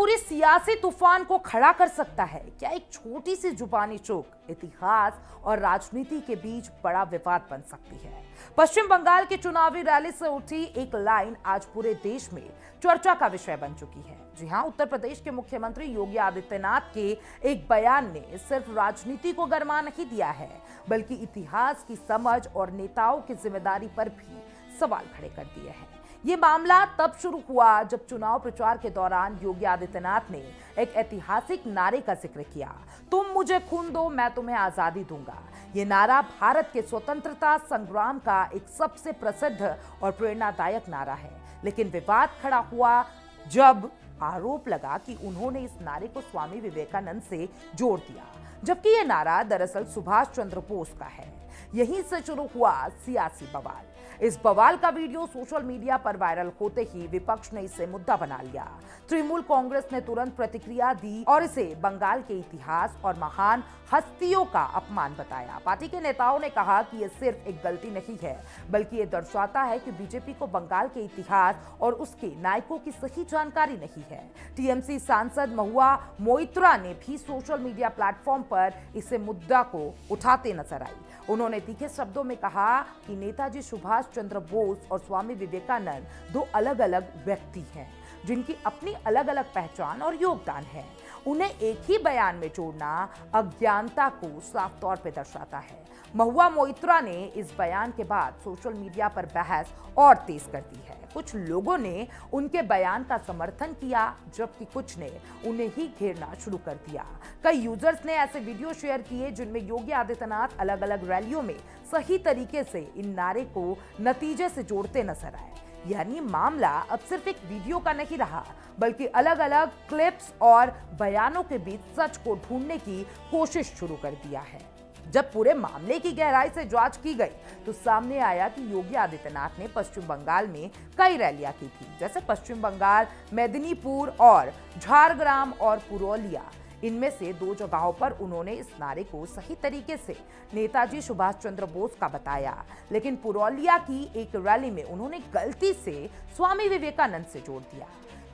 पूरी सियासी तूफान को खड़ा कर सकता है? क्या एक छोटी सी जुबानी चूक इतिहास और राजनीति के बीच बड़ा विवाद बन सकती है? पश्चिम बंगाल की चुनावी रैली से उठी एक लाइन आज पूरे देश में चर्चा का विषय बन चुकी है। जी हां, उत्तर प्रदेश के मुख्यमंत्री योगी आदित्यनाथ के एक बयान ने सिर्फ राजनीति को गरमा नहीं दिया है, बल्कि इतिहास की समझ और नेताओं की जिम्मेदारी पर भी सवाल खड़े कर दिए हैं। ये मामला तब शुरू हुआ जब चुनाव प्रचार के दौरान योगी आदित्यनाथ ने एक ऐतिहासिक नारे का जिक्र किया, तुम मुझे खून दो मैं तुम्हें आजादी दूंगा। ये नारा भारत के स्वतंत्रता संग्राम का एक सबसे प्रसिद्ध और प्रेरणादायक नारा है। लेकिन विवाद खड़ा हुआ जब आरोप लगा कि उन्होंने इस नारे को स्वामी विवेकानंद से जोड़ दिया, जबकि यह नारा दरअसल सुभाष चंद्र बोस का है। यहीं से शुरू हुआ सियासी बवाल। इस बवाल का वीडियो सोशल मीडिया पर वायरल होते ही विपक्ष ने इसे मुद्दा बना लिया। तृणमूल कांग्रेस ने तुरंत प्रतिक्रिया दी और इसे बंगाल के इतिहास और महान हस्तियों का अपमान बताया। पार्टी के नेताओं ने कहा कि यह सिर्फ एक गलती नहीं है, बल्कि यह दर्शाता है कि बीजेपी को बंगाल के इतिहास और उसके नायकों की सही जानकारी नहीं है। टीएमसी सांसद महुआ मोइत्रा ने भी सोशल मीडिया प्लेटफॉर्म पर इसे मुद्दा को उठाते नजर आई। उन्होंने तीखे शब्दों में कहा कि नेताजी सुभाष चंद्र बोस और स्वामी विवेकानंद दो अलग अलग व्यक्ति हैं, जिनकी अपनी अलग अलग पहचान और योगदान है। उन्हें एक ही बयान में जोड़ना अज्ञानता को साफ तौर पर दर्शाता है। महुआ मोइत्रा ने इस बयान के बाद सोशल मीडिया पर बहस और तेज कर दी है। कुछ लोगों ने उनके बयान का समर्थन किया, जबकि कुछ ने उन्हें ही घेरना शुरू कर दिया। कई यूजर्स ने ऐसे वीडियो शेयर किए जिनमें योगी आदित्यनाथ अलग अलग रैलियों में सही तरीके से इन नारे को नतीजे से जोड़ते नजर आए। यानी मामला अब सिर्फ एक वीडियो का नहीं रहा, बल्कि अलग अलग क्लिप्स और बयानों के बीच सच को ढूंढने की कोशिश शुरू कर दिया है। जब पूरे मामले की गहराई से जांच की गई तो सामने आया कि योगी आदित्यनाथ ने पश्चिम बंगाल में कई रैलियां की थी, जैसे पश्चिम बंगाल, मेदिनीपुर और झारग्राम और पुरुलिया। इनमें से दो जगहों पर उन्होंने इस नारे को सही तरीके से नेताजी सुभाष चंद्र बोस का बताया, लेकिन पुरुलिया की एक रैली में उन्होंने गलती से स्वामी विवेकानंद से जोड़ दिया।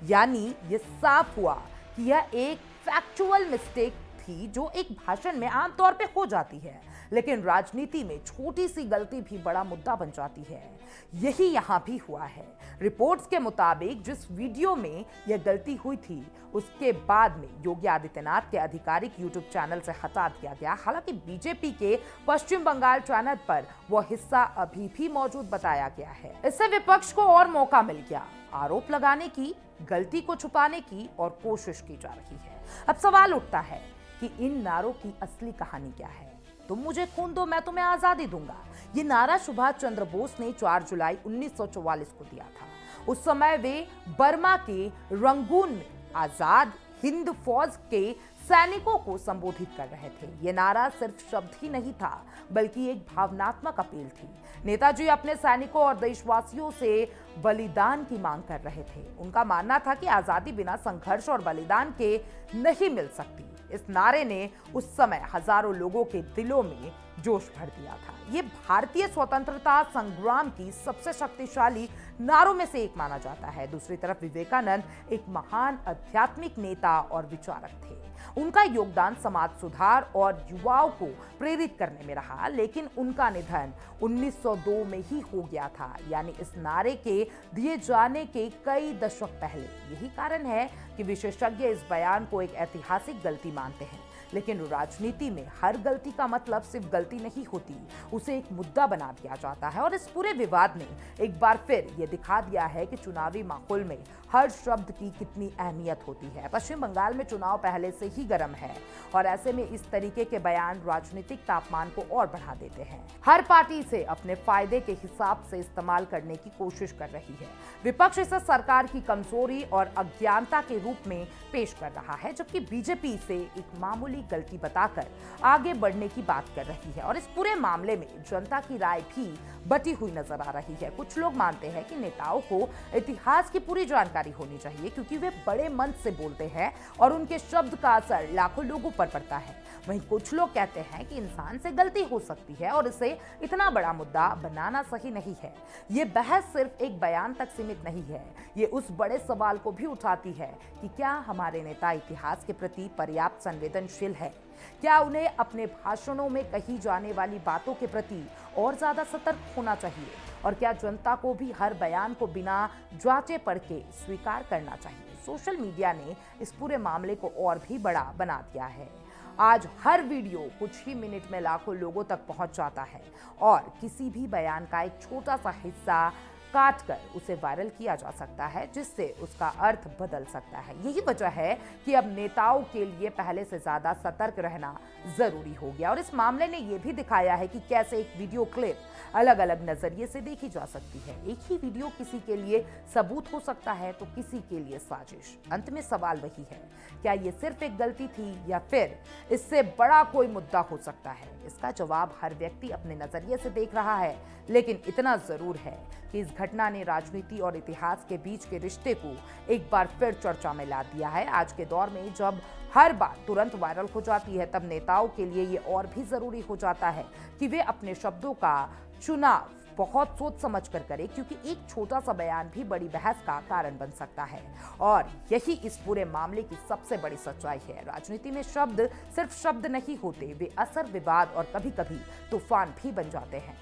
यानी ये साफ हुआ कि यह एक फैक्चुअल मिस्टेक थी, जो एक भाषण में आमतौर पे हो जाती है, लेकिन राजनीति में छोटी सी गलती भी बड़ा मुद्दा बन जाती है। यही यहां भी हुआ है। रिपोर्ट्स के मुताबिक जिस वीडियो में यह गलती हुई थी, उसके बाद में योगी आदित्यनाथ के आधिकारिक यूट्यूब चैनल से हटा दिया गया। हालांकि बीजेपी के पश्चिम बंगाल चैनल पर वह हिस्सा अभी भी मौजूद बताया गया है। इससे विपक्ष को और मौका मिल गया आरोप लगाने की, गलती को छुपाने की और कोशिश की जा रही है। अब सवाल उठता है कि इन नारों की असली कहानी क्या है? तुम मुझे खून दो मैं तुम्हें आजादी दूंगा। ये नारा सुभाष चंद्र बोस ने 4 जुलाई 1944 को दिया था। उस समय वे बर्मा के रंगून में आजाद हिंद फौज के सैनिकों को संबोधित कर रहे थे। ये नारा सिर्फ शब्द ही नहीं था, बल्कि एक भावनात्मक अपील थी। नेताजी अपने सैनिकों और देशवासियों से बलिदान की मांग कर रहे थे। उनका मानना था कि आजादी बिना संघर्ष और बलिदान के नहीं मिल सकती। इस नारे ने उस समय हजारों लोगों के दिलों में जोश भर दिया था। ये भारतीय स्वतंत्रता संग्राम की सबसे शक्तिशाली नारों में से एक माना जाता है। दूसरी तरफ विवेकानंद एक महान आध्यात्मिक नेता और विचारक थे। उनका योगदान समाज सुधार और युवाओं को प्रेरित करने में रहा, लेकिन उनका निधन 1902 में ही हो गया था, यानी इस नारे के दिए जाने के कई दशक पहले। यही कारण है कि विशेषज्ञ इस बयान को एक ऐतिहासिक गलती मानते हैं। लेकिन राजनीति में हर गलती का मतलब सिर्फ गलती नहीं होती, उसे एक मुद्दा बना दिया जाता है। और इस पूरे विवाद ने एक बार फिर यह दिखा दिया है कि चुनावी माहौल में हर शब्द की कितनी अहमियत होती है। पश्चिम बंगाल में चुनाव पहले से ही गर्म है और ऐसे में इस तरीके के बयान राजनीतिक तापमान को और बढ़ा देते हैं। हर पार्टी इसे अपने फायदे के हिसाब से इस्तेमाल करने की कोशिश कर रही है। विपक्ष इसे सरकार की कमजोरी और अज्ञानता के रूप में पेश कर रहा है, जबकि बीजेपी इसे एक मामूली गलती बताकर आगे बढ़ने की बात कर रही है और इस पूरे मामले में जनता की राय भी बटी हुई नजर आ रही है। कुछ लोग मानते हैं कि नेताओं को इतिहास की पूरी जानकारी होनी चाहिए क्योंकि वे बड़े मन से बोलते हैं और उनके शब्द का असर लाखों लोगों पर पड़ता है। वहीं कुछ लोग कहते हैं कि इंसान से गलती हो सकती है और इसे इतना बड़ा मुद्दा बनाना सही नहीं है। ये बहस सिर्फ एक बयान तक सीमित नहीं है, ये उस बड़े सवाल को भी उठाती है कि क्या हमारे नेता इतिहास के प्रति पर्याप्त संवेदनशील है? क्या उन्हें अपने भाषणों में कही जाने वाली बातों के प्रति और ज्यादा सतर्क होना चाहिए? और क्या जनता को भी हर बयान को बिना जांचे परखे स्वीकार करना चाहिए? सोशल मीडिया ने इस पूरे मामले को और भी बड़ा बना दिया है। आज हर वीडियो कुछ ही मिनट में लाखों लोगों तक पहुंच जाता है और किसी भी बयान का एक छोटा सा हिस्सा काट कर उसे वायरल किया जा सकता है, जिससे उसका अर्थ बदल सकता है। यही वजह है कि अब नेताओं के लिए पहले से ज्यादा सतर्क रहना जरूरी हो गया और इस मामले ने यह भी दिखाया है कि कैसे एक वीडियो क्लिप अलग अलग नजरिए से देखी जा सकती है। एक ही वीडियो किसी के लिए सबूत हो सकता है तो किसी के लिए साजिश। अंत में सवाल वही है, क्या ये सिर्फ एक गलती थी या फिर इससे बड़ा कोई मुद्दा हो सकता है? इसका जवाब हर व्यक्ति अपने नजरिए से देख रहा है, लेकिन इतना जरूर है कि इस घटना ने राजनीति और इतिहास के बीच के रिश्ते को एक बार फिर चर्चा में ला दिया है। आज के दौर में जब हर बात तुरंत वायरल हो जाती है, तब नेताओं के लिए ये और भी जरूरी हो जाता है कि वे अपने शब्दों का चुनाव बहुत सोच समझ कर करें, क्योंकि एक छोटा सा बयान भी बड़ी बहस का कारण बन सकता है। और यही इस पूरे मामले की सबसे बड़ी सच्चाई है। राजनीति में शब्द सिर्फ शब्द नहीं होते, वे असर, विवाद और कभी कभी तूफान भी बन जाते हैं।